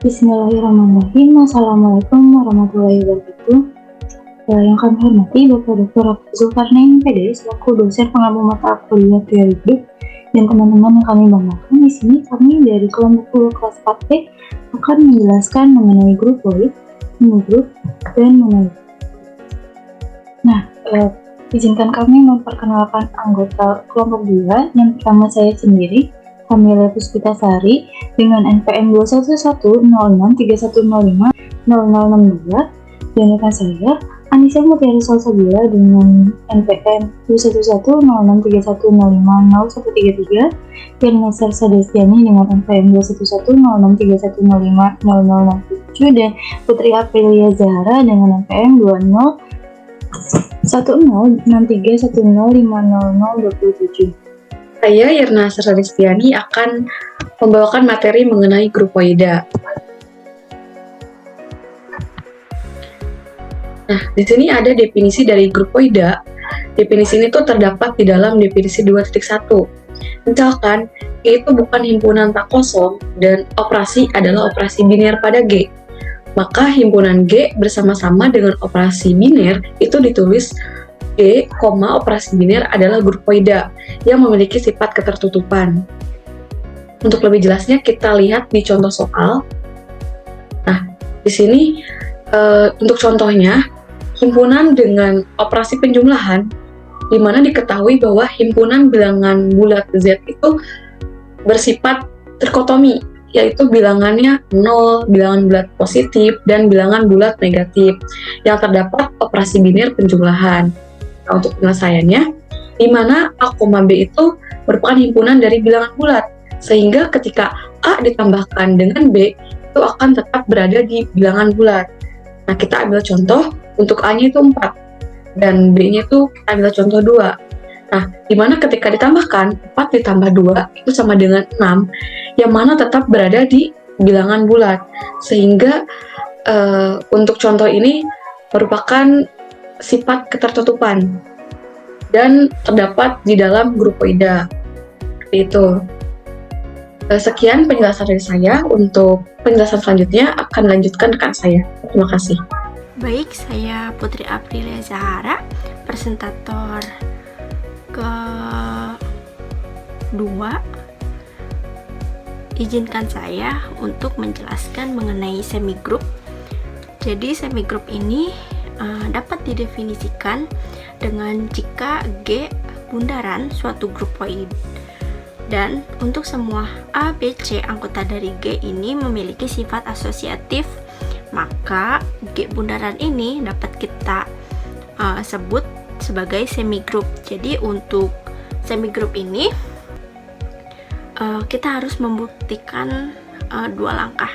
Bismillahirrahmanirrahim. Assalamualaikum warahmatullahi wabarakatuh. Yang kami hormati Bapak Dr. Zulkarnain PD selaku dosen pengampu mata kuliah teori hidup dan teman-teman yang kami banggakan. Di sini kami dari kelompok 10 kelas 4B akan menjelaskan mengenai grupoid, monogrup, dan monoid. Nah, izinkan kami memperkenalkan anggota kelompok 2. Yang pertama saya sendiri, Kamila Puspitasari dengan NPM 2110631050062, dan rekan saya Anissa Mutiara Salsabila dengan NPM 2110631050133, dan Nasir Sadestiani dengan NPM 2110631050067, dan Putri Aprilia Zahara dengan NPM 201063105027. Saya Yerna Sadestiani akan membawakan materi mengenai grupoida. Nah, di sini ada definisi dari grupoida. Definisi ini tuh terdapat di dalam definisi 2.1. Misalkan, G itu bukan himpunan tak kosong dan operasi adalah operasi biner pada G. Maka himpunan G bersama-sama dengan operasi biner itu ditulis G, operasi biner adalah grupoida yang memiliki sifat ketertutupan. Untuk lebih jelasnya kita lihat di contoh soal. Nah, di sini untuk contohnya himpunan dengan operasi penjumlahan, di mana diketahui bahwa himpunan bilangan bulat Z itu bersifat trikotomi, yaitu bilangannya 0, bilangan bulat positif, dan bilangan bulat negatif, yang terdapat operasi biner penjumlahan. Nah, untuk penyelesaiannya, di mana A, B itu merupakan himpunan dari bilangan bulat, sehingga ketika A ditambahkan dengan B, itu akan tetap berada di bilangan bulat. Nah, kita ambil contoh, untuk A-nya itu 4, dan B-nya itu kita ambil contoh 2. Nah, di mana ketika ditambahkan, 4 ditambah 2 itu sama dengan 6, yang mana tetap berada di bilangan bulat. Sehingga untuk contoh ini merupakan sifat ketertutupan dan terdapat di dalam grupoida. Itu. Sekian penjelasan dari saya. Untuk penjelasan selanjutnya akan lanjutkan rekan saya. Terima kasih. Baik, saya Putri Aprilia Zahara, presentator kedua. Izinkan saya untuk menjelaskan mengenai semigroup. Jadi semigroup ini dapat didefinisikan dengan jika G bundaran suatu grupoid, dan untuk semua A, B, C anggota dari G ini memiliki sifat asosiatif, maka G bundaran ini dapat kita sebut sebagai semigroup. Jadi untuk semigroup ini kita harus membuktikan 2 langkah.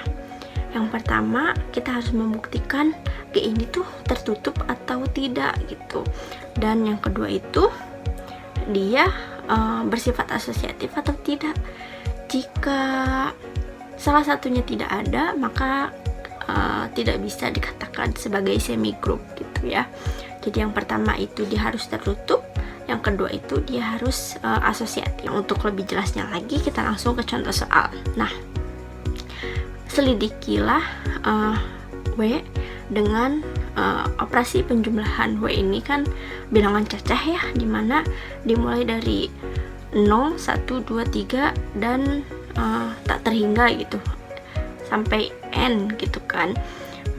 Yang pertama, kita harus membuktikan G ini tuh tertutup atau tidak gitu. Dan yang kedua itu dia bersifat asosiatif atau tidak. Jika salah satunya tidak ada, maka tidak bisa dikatakan sebagai semigroup gitu ya. Jadi yang pertama itu dia harus tertutup, yang kedua itu dia harus asosiatif. Untuk lebih jelasnya lagi, kita langsung ke contoh soal. Nah, selidikilah W dengan operasi penjumlahan. W ini kan bilangan cacah ya, dimana dimulai dari 0, 1, 2, 3 dan tak terhingga gitu sampai N gitu kan.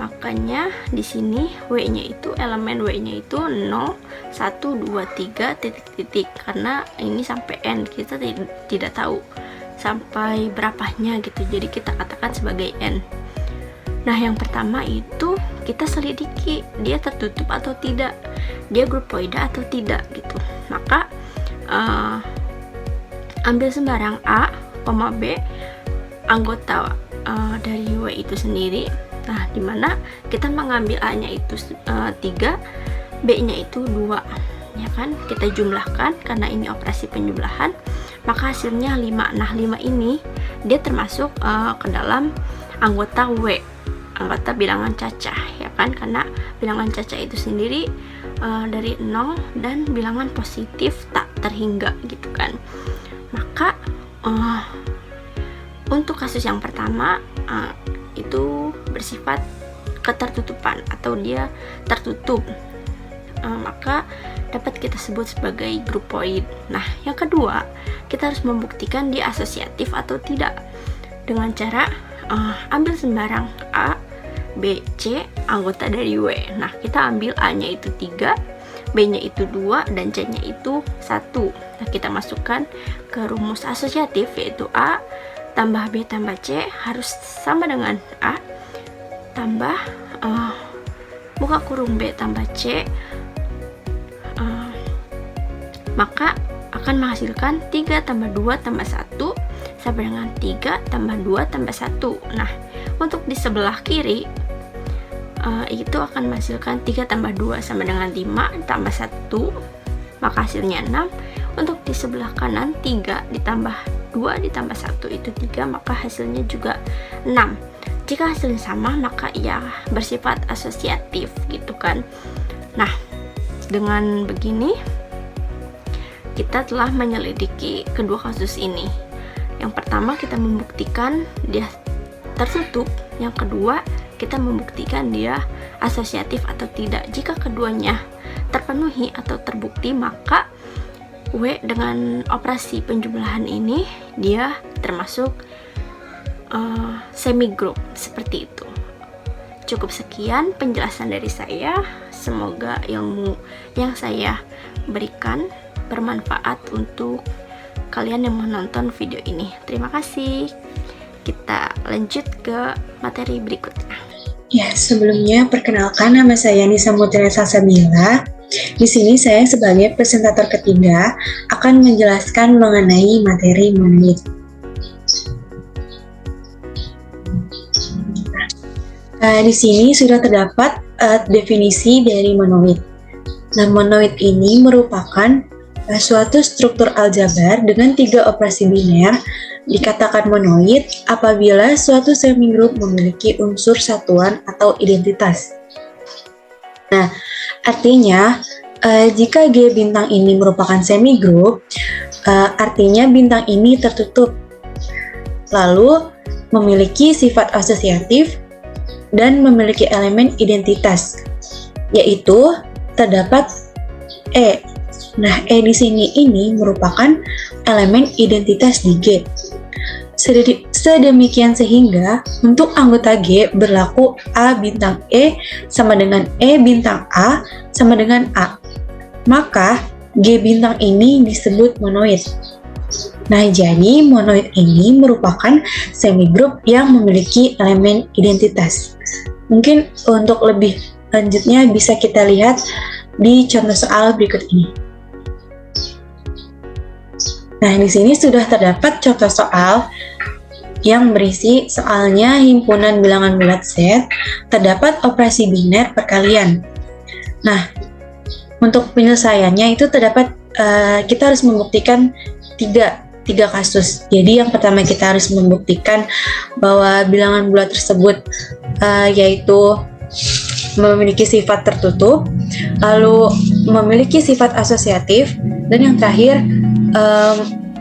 Makanya di sini W-nya itu, elemen W-nya itu 0, 1, 2, 3 titik-titik, karena ini sampai N, kita tidak tahu sampai berapanya gitu, jadi kita katakan sebagai N. Nah, yang pertama itu kita selidiki dia tertutup atau tidak, dia grupoida atau tidak gitu. Maka ambil sembarang A, B anggota dari W itu sendiri. Nah, dimana kita mengambil A-nya itu 3, B-nya itu 2, ya kan? Kita jumlahkan karena ini operasi penjumlahan, maka hasilnya 5. Nah, 5 ini dia termasuk ke dalam anggota W, anggota bilangan cacah, ya kan? Karena bilangan cacah itu sendiri dari 0 dan bilangan positif tak terhingga gitu kan. Maka untuk kasus yang pertama itu bersifat ketertutupan atau dia tertutup, maka dapat kita sebut sebagai grupoid. Nah, yang kedua, kita harus membuktikan dia asosiatif atau tidak dengan cara ambil sembarang A, B, C anggota dari W. Nah, kita ambil A-nya itu 3, B-nya itu 2, dan C-nya itu 1. Nah, kita masukkan ke rumus asosiatif, yaitu A tambah B tambah C harus sama dengan A tambah buka kurung B tambah C, maka akan menghasilkan 3 tambah 2 tambah 1 sama dengan 3 tambah 2 tambah 1. Nah, untuk di sebelah kiri itu akan menghasilkan 3 tambah 2 sama dengan 5 tambah 1, maka hasilnya 6. Untuk di sebelah kanan 3 ditambah 2 ditambah 1 itu 3, maka hasilnya juga 6. Jika hasilnya sama, maka ia bersifat asosiatif gitu kan. Nah, dengan begini kita telah menyelidiki kedua kasus ini. Yang pertama, kita membuktikan dia tertutup. Yang kedua, kita membuktikan dia asosiatif atau tidak. Jika keduanya terpenuhi atau terbukti, maka W dengan operasi penjumlahan ini dia termasuk semi group, seperti itu. Cukup sekian penjelasan dari saya. Semoga ilmu yang saya berikan bermanfaat untuk kalian yang menonton video ini. Terima kasih. Kita lanjut ke materi berikutnya. Ya, sebelumnya perkenalkan, nama saya Nisa Mutiara Salsabila. Di sini saya sebagai presentator ketiga akan menjelaskan mengenai materi monoid. Di sini sudah terdapat definisi dari monoid. Nah, monoid ini merupakan suatu struktur aljabar dengan 3 operasi biner. Dikatakan monoid apabila suatu semigroup memiliki unsur satuan atau identitas. Nah, artinya jika G bintang ini merupakan semigroup, artinya bintang ini tertutup, lalu memiliki sifat asosiatif dan memiliki elemen identitas, yaitu terdapat E. Nah, E di sini ini merupakan elemen identitas di G. Sedemikian sehingga untuk anggota G berlaku A bintang E sama dengan E bintang A sama dengan A. Maka G bintang ini disebut monoid. Nah, jadi monoid ini merupakan semigroup yang memiliki elemen identitas. Mungkin untuk lebih lanjutnya bisa kita lihat di contoh soal berikut ini. Nah, di sini sudah terdapat contoh soal yang berisi soalnya himpunan bilangan bulat Z terdapat operasi biner perkalian. Nah, untuk penyelesaiannya itu terdapat kita harus membuktikan tiga kasus. Jadi yang pertama kita harus membuktikan bahwa bilangan bulat tersebut yaitu memiliki sifat tertutup, lalu memiliki sifat asosiatif, dan yang terakhir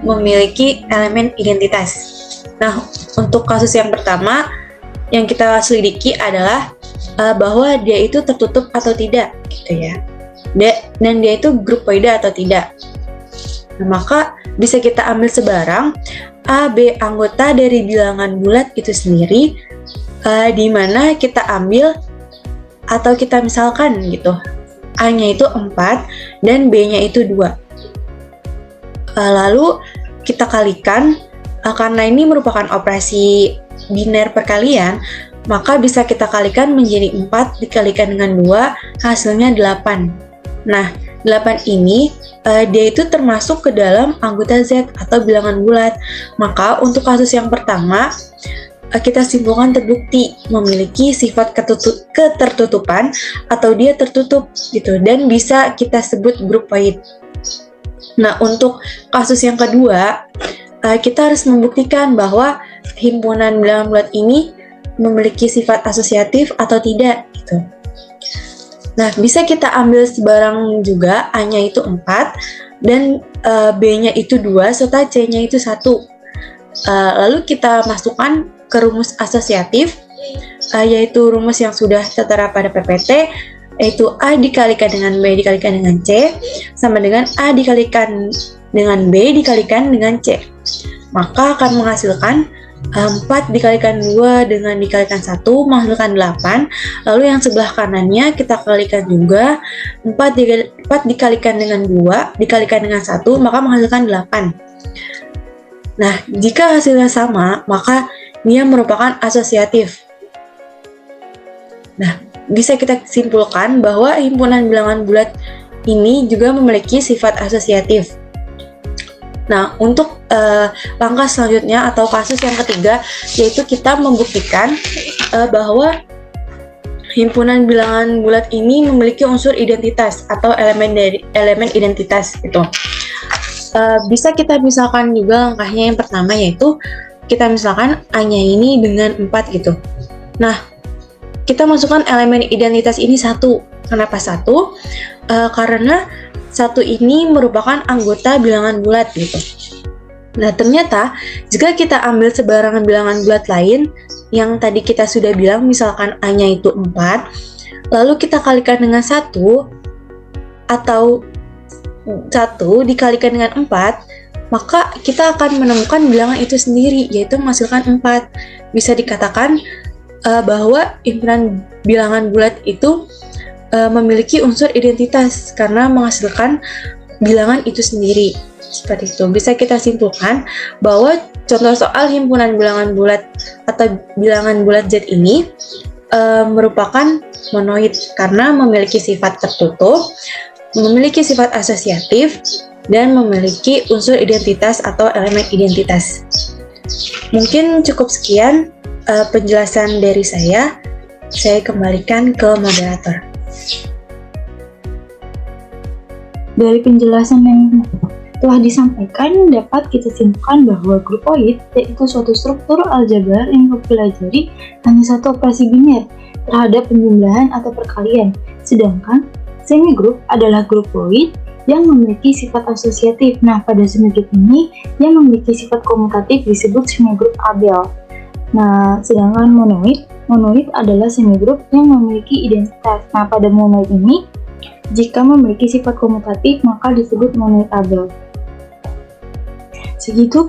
memiliki elemen identitas. Nah, untuk kasus yang pertama yang kita selidiki adalah bahwa dia itu tertutup atau tidak, gitu ya. Dan dia itu grupoida atau tidak. Nah, maka bisa kita ambil sebarang A, B anggota dari bilangan bulat itu sendiri, di mana kita ambil atau kita misalkan gitu, A-nya itu 4 dan B-nya itu 2. Lalu kita kalikan, karena ini merupakan operasi biner perkalian, maka bisa kita kalikan menjadi 4 dikalikan dengan 2, hasilnya 8. Nah, 8 ini dia itu termasuk ke dalam anggota Z atau bilangan bulat. Maka untuk kasus yang pertama, kita simpulkan terbukti memiliki sifat ketertutupan atau dia tertutup gitu, dan bisa kita sebut grupoid. Nah, untuk kasus yang kedua, kita harus membuktikan bahwa himpunan bilangan bulat ini memiliki sifat asosiatif atau tidak gitu. Nah, bisa kita ambil sebarang juga, A-nya itu 4 dan B-nya itu 2 serta C-nya itu 1. Lalu kita masukkan ke rumus asosiatif, yaitu rumus yang sudah tertera pada PPT, yaitu A dikalikan dengan B dikalikan dengan C sama dengan A dikalikan dengan B dikalikan dengan C. Maka akan menghasilkan 4 dikalikan 2 dengan dikalikan 1 menghasilkan 8. Lalu yang sebelah kanannya kita kalikan juga, 4 dikalikan dengan 2 dikalikan dengan 1 maka menghasilkan 8. Nah, jika hasilnya sama, maka dia merupakan asosiatif. Nah, bisa kita simpulkan bahwa himpunan bilangan bulat ini juga memiliki sifat asosiatif. Nah, untuk langkah selanjutnya atau kasus yang ketiga, yaitu kita membuktikan bahwa himpunan bilangan bulat ini memiliki unsur identitas atau elemen identitas gitu. Bisa kita misalkan juga langkahnya yang pertama, yaitu kita misalkan A-nya ini dengan 4 gitu. Nah, kita masukkan elemen identitas ini 1. Kenapa 1? Karena 1 ini merupakan anggota bilangan bulat gitu. Nah, ternyata jika kita ambil sebarangan bilangan bulat lain yang tadi kita sudah bilang, misalkan A-nya itu 4, lalu kita kalikan dengan 1 atau 1 dikalikan dengan 4, maka kita akan menemukan bilangan itu sendiri, yaitu menghasilkan 4. Bisa dikatakan bahwa himpunan bilangan bulat itu memiliki unsur identitas karena menghasilkan bilangan itu sendiri. Seperti itu. Bisa kita simpulkan bahwa contoh soal himpunan bilangan bulat atau bilangan bulat Z ini merupakan monoid karena memiliki sifat tertutup, memiliki sifat asosiatif, dan memiliki unsur identitas atau elemen identitas. Mungkin cukup sekian penjelasan dari saya. Saya kembalikan ke moderator. Dari penjelasan yang telah disampaikan, dapat kita simpulkan bahwa grupoid yaitu suatu struktur aljabar yang mempelajari hanya satu operasi biner terhadap penjumlahan atau perkalian, sedangkan semigrup adalah grupoid yang memiliki sifat asosiatif. Nah, pada semigrup ini yang memiliki sifat komutatif disebut semigrup Abel. Nah, sedangkan monoid adalah semigrup yang memiliki identitas. Nah, pada monoid ini jika memiliki sifat komutatif maka disebut monoid Abel. Segitu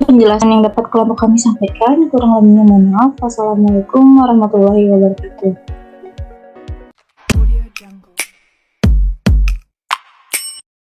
penjelasan yang dapat kelompok kami sampaikan. Kurang lebihnya mohon maaf. Wassalamualaikum warahmatullahi wabarakatuh.